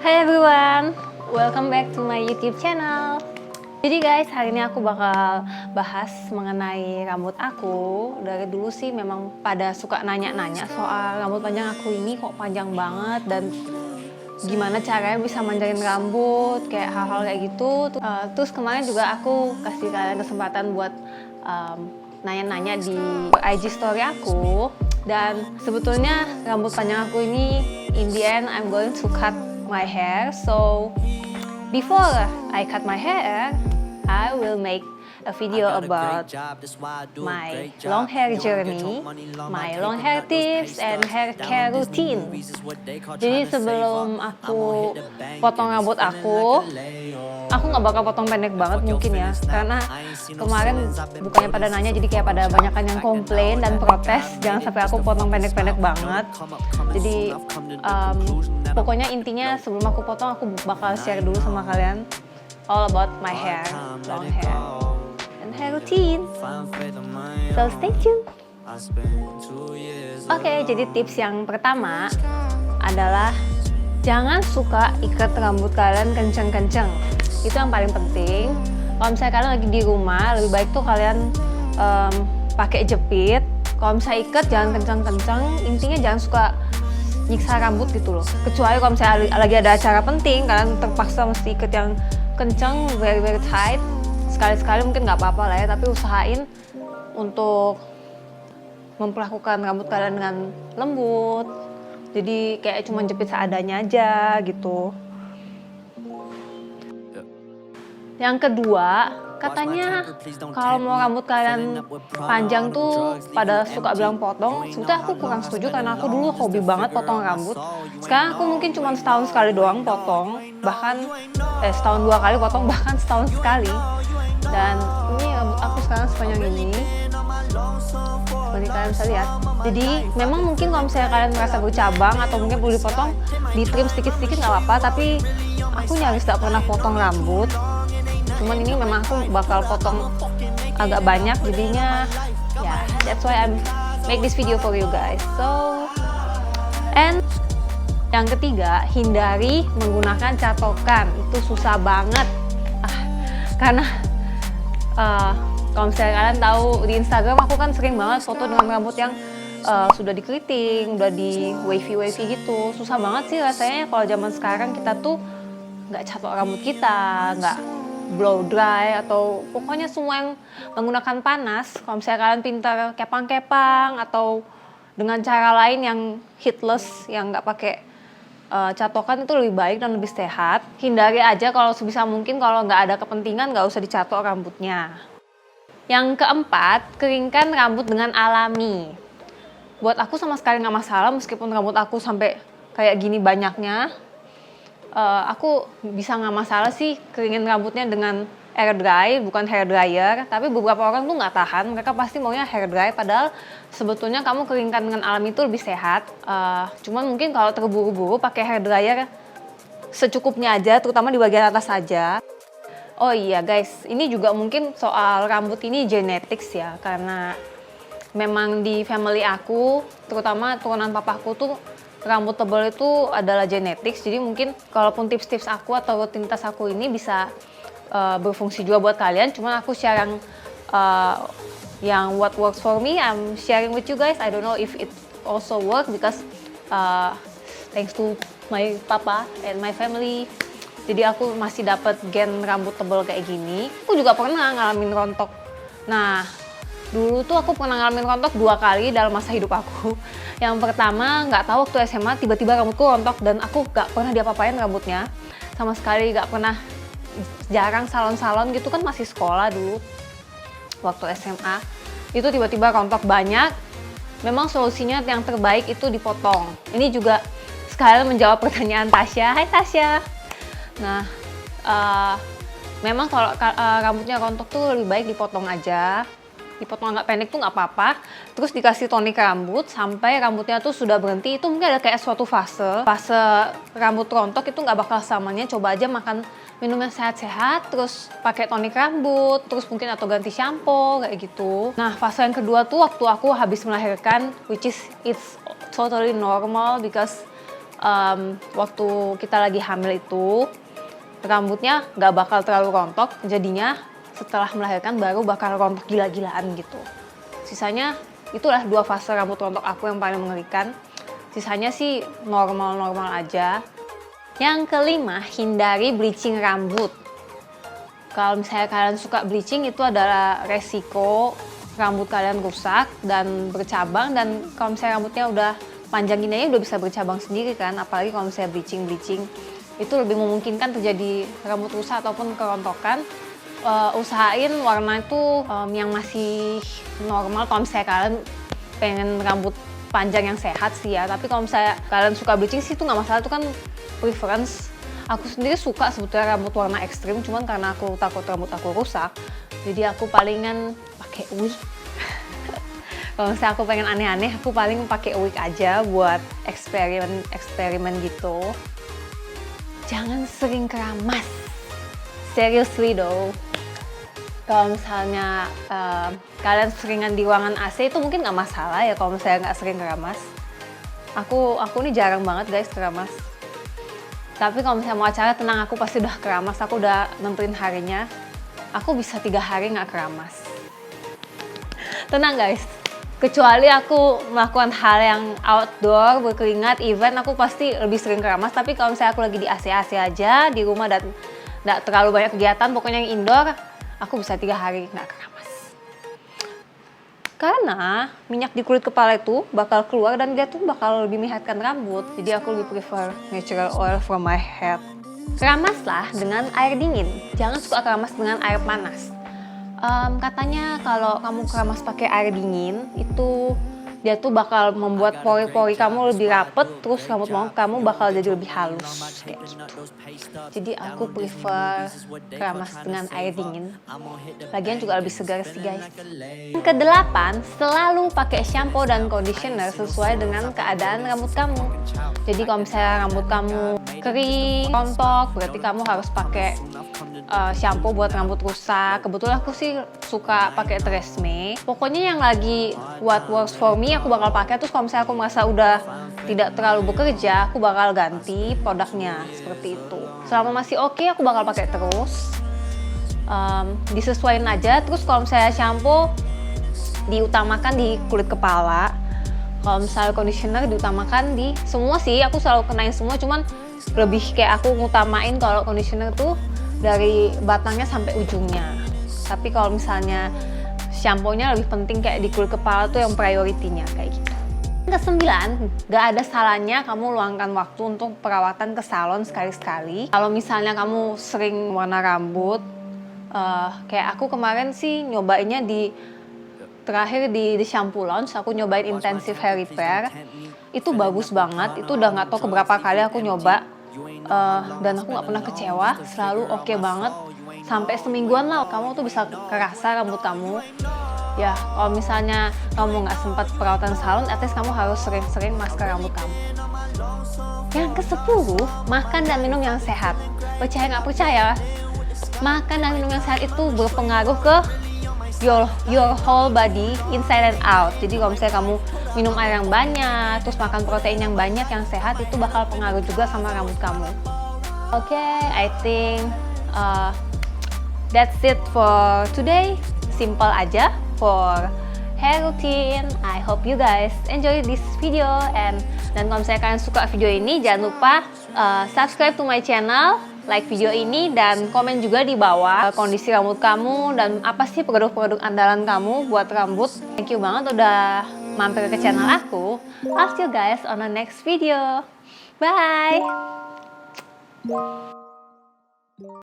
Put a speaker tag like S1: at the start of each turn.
S1: Hi everyone, welcome back to my YouTube channel. Jadi guys, hari ini aku bakal bahas mengenai rambut aku. Dari dulu sih memang pada suka nanya-nanya soal rambut panjang aku ini kok panjang banget dan gimana caranya bisa manjangin rambut, kayak hal-hal kayak gitu. Terus kemarin juga aku kasih kalian kesempatan buat nanya-nanya di IG story aku. Dan sebetulnya rambut panjang aku ini, in the end I'm going to cut my hair. So before I cut my hair, I will make a video about my long hair journey, my long hair tips, and hair care routine. Jadi sebelum aku potong rambut aku nggak bakal potong pendek banget mungkin ya, karena kemarin bukannya pada nanya, jadi kayak pada banyakan yang komplain dan protes jangan sampai aku potong pendek-pendek banget. Jadi pokoknya intinya sebelum aku potong aku bakal share dulu sama kalian all about my hair, long hair, and hair routine. So stay tuned. Oke, jadi tips yang pertama adalah jangan suka ikat rambut kalian kenceng-kenceng. Itu yang paling penting. Kalau misalnya kalian lagi di rumah, lebih baik tuh kalian pakai jepit. Kalau misalnya ikat jangan kenceng-kenceng. Intinya jangan suka nyiksa rambut gitu loh. Kecuali kalau misalnya lagi ada acara penting, kalian terpaksa mesti ikat yang kenceng, very tight. Sekali-sekali mungkin nggak apa-apa lah ya, tapi usahain untuk memperlakukan rambut kalian dengan lembut. Jadi kayak cuma jepit seadanya aja gitu. Yang kedua, katanya kalau mau rambut kalian panjang tuh pada suka bilang potong. Sebetulnya aku kurang setuju karena aku dulu hobi banget potong rambut. Sekarang aku mungkin cuma setahun sekali doang potong, bahkan setahun 2 kali potong, bahkan setahun sekali. Dan ini rambut aku sekarang sepanjang ini, seperti kalian bisa lihat. Jadi memang mungkin kalau misalnya kalian merasa bercabang atau mungkin perlu dipotong, di trim sedikit-sedikit nggak apa-apa. Tapi aku nyaris tak pernah potong rambut. Cuman ini memang aku bakal potong agak banyak, jadinya ya that's why I make this video for you guys. So, and yang ketiga, hindari menggunakan catokan. Itu susah banget karena kalau misalnya kalian tahu di Instagram aku kan sering banget foto dengan rambut yang sudah dikeriting, udah di wavy gitu. Susah banget sih rasanya kalau zaman sekarang kita tuh nggak catok rambut kita, nggak blow dry, atau pokoknya semua yang menggunakan panas. Kalau misalnya kalian pintar kepang-kepang atau dengan cara lain yang heatless, yang nggak pakai catokan, itu lebih baik dan lebih sehat. Hindari aja kalau sebisa mungkin, kalau nggak ada kepentingan nggak usah dicatok rambutnya. Yang keempat, keringkan rambut dengan alami. Buat aku sama sekali nggak masalah meskipun rambut aku sampai kayak gini banyaknya. Aku bisa nggak masalah sih keringin rambutnya dengan air dry, bukan hair dryer. Tapi beberapa orang tuh nggak tahan, mereka pasti maunya hair dry, padahal sebetulnya kamu keringkan dengan alami itu lebih sehat. Cuman mungkin kalau terburu-buru pakai hair dryer secukupnya aja, terutama di bagian atas saja. Oh iya guys, ini juga mungkin soal rambut ini genetics ya, karena memang di family aku, terutama turunan papaku tuh rambut tebal itu adalah genetics. Jadi mungkin kalaupun tips-tips aku atau rutinitas aku ini bisa berfungsi juga buat kalian. Cuman aku share yang what works for me, I'm sharing with you guys. I don't know if it also work because thanks to my papa and my family, jadi aku masih dapat gen rambut tebal kayak gini. Aku juga pernah ngalamin rontok. Nah, dulu tuh aku pernah ngalamin rontok 2 kali dalam masa hidup aku. Yang pertama, nggak tahu waktu SMA tiba-tiba rambutku rontok dan aku nggak pernah diapa-apain rambutnya. Sama sekali nggak pernah, jarang salon-salon gitu kan, masih sekolah dulu. Waktu SMA, itu tiba-tiba rontok banyak. Memang solusinya yang terbaik itu dipotong. Ini juga sekalian menjawab pertanyaan Tasya. Hai Tasya. Nah, memang kalau rambutnya rontok tuh lebih baik dipotong aja. Dipotong agak pendek tuh nggak apa-apa, terus dikasih tonik rambut sampai rambutnya tuh sudah berhenti. Itu mungkin ada kayak suatu fase rambut rontok itu nggak bakal selamanya. Coba aja makan minum yang sehat-sehat, terus pakai tonik rambut, terus mungkin atau ganti shampoo kayak gitu. Nah, fase yang kedua tuh waktu aku habis melahirkan, which is it's totally normal because waktu kita lagi hamil itu rambutnya nggak bakal terlalu rontok, jadinya setelah melahirkan baru bakal rontok gila-gilaan gitu. Sisanya itulah 2 fase rambut rontok aku yang paling mengerikan. Sisanya sih normal-normal aja. Yang kelima, hindari bleaching rambut. Kalau misalnya kalian suka bleaching, itu adalah resiko rambut kalian rusak dan bercabang. Dan kalau misalnya rambutnya udah panjang gini aja udah bisa bercabang sendiri kan. Apalagi kalau misalnya bleaching, itu lebih memungkinkan terjadi rambut rusak ataupun kerontokan. Usahain warna itu yang masih normal kalau misalnya kalian pengen rambut panjang yang sehat sih ya. Tapi kalau misalnya kalian suka bleaching sih itu nggak masalah, itu kan preference. Aku sendiri suka sebetulnya rambut warna ekstrim, cuman karena aku takut rambut aku rusak, jadi aku palingan pakai wig. Kalau misalnya aku pengen aneh-aneh, aku paling pakai wig aja buat eksperimen gitu. Jangan sering keramas. Seriously though. Kalau misalnya kalian seringan di ruangan AC itu mungkin nggak masalah ya kalau misalnya nggak sering keramas. Aku ini jarang banget guys keramas. Tapi kalau misalnya mau acara tenang, aku pasti udah keramas. Aku udah nentuin harinya. Aku bisa 3 hari nggak keramas. Tenang guys. Kecuali aku melakukan hal yang outdoor, berkeringat, event, aku pasti lebih sering keramas. Tapi kalau misalnya aku lagi di AC aja di rumah dan nggak terlalu banyak kegiatan, pokoknya yang indoor, aku bisa 3 hari nggak keramas. Karena minyak di kulit kepala itu bakal keluar dan dia tuh bakal lebih menyehatkan rambut. Jadi aku lebih prefer natural oil from my head. Keramaslah dengan air dingin. Jangan suka keramas dengan air panas. Katanya kalau kamu keramas pakai air dingin itu dia tuh bakal membuat pori-pori kamu lebih rapet, terus rambut kamu bakal jadi lebih halus kayak gitu. Jadi aku prefer keramas dengan air dingin. Lagian juga lebih segar sih guys. Yang ke-8, selalu pakai shampoo dan conditioner sesuai dengan keadaan rambut kamu. Jadi kalau misalnya rambut kamu kering, rontok, berarti kamu harus pakai shampoo buat rambut rusak. Kebetulan aku sih suka pakai Tresemme. Pokoknya yang lagi what works for me aku bakal pakai. Terus kalau misalnya aku merasa udah tidak terlalu bekerja, aku bakal ganti produknya seperti itu. Selama masih oke, aku bakal pakai terus. Disesuaikan aja. Terus kalau misalnya shampoo diutamakan di kulit kepala. Kalau misalnya conditioner diutamakan di semua sih. Aku selalu kenain semua, cuman lebih kayak aku ngutamain kalau conditioner tuh dari batangnya sampai ujungnya. Tapi kalau misalnya shampoo-nya lebih penting kayak di kulit kepala tuh yang prioritinya kayak gitu. Yang ke-9, gak ada salahnya kamu luangkan waktu untuk perawatan ke salon sekali-sekali. Kalau misalnya kamu sering warna rambut, kayak aku kemarin sih nyobainnya terakhir di Shampoo Lounge, aku nyobain intensive hair repair. Itu bagus banget, itu udah gak tau keberapa kali aku nyoba. Dan aku nggak pernah kecewa, selalu oke banget. Sampai semingguan lah kamu tuh bisa kerasa rambut kamu. Ya kalau misalnya kamu nggak sempat perawatan salon, at least kamu harus sering-sering masker rambut kamu. Yang ke-10, makan dan minum yang sehat. Percaya nggak percaya, makan dan minum yang sehat itu berpengaruh ke your whole body inside and out. Jadi kalau misalnya kamu minum air yang banyak, terus makan protein yang banyak yang sehat, itu bakal pengaruh juga sama rambut kamu. Oke, I think that's it for today. Simple aja for hair routine. I hope you guys enjoy this video dan kalau misalnya kalian suka video ini, jangan lupa subscribe to my channel, like video ini, dan komen juga di bawah kondisi rambut kamu dan apa sih produk-produk andalan kamu buat rambut. Thank you banget udah mampir ke channel aku. I'll see you guys on the next video. Bye!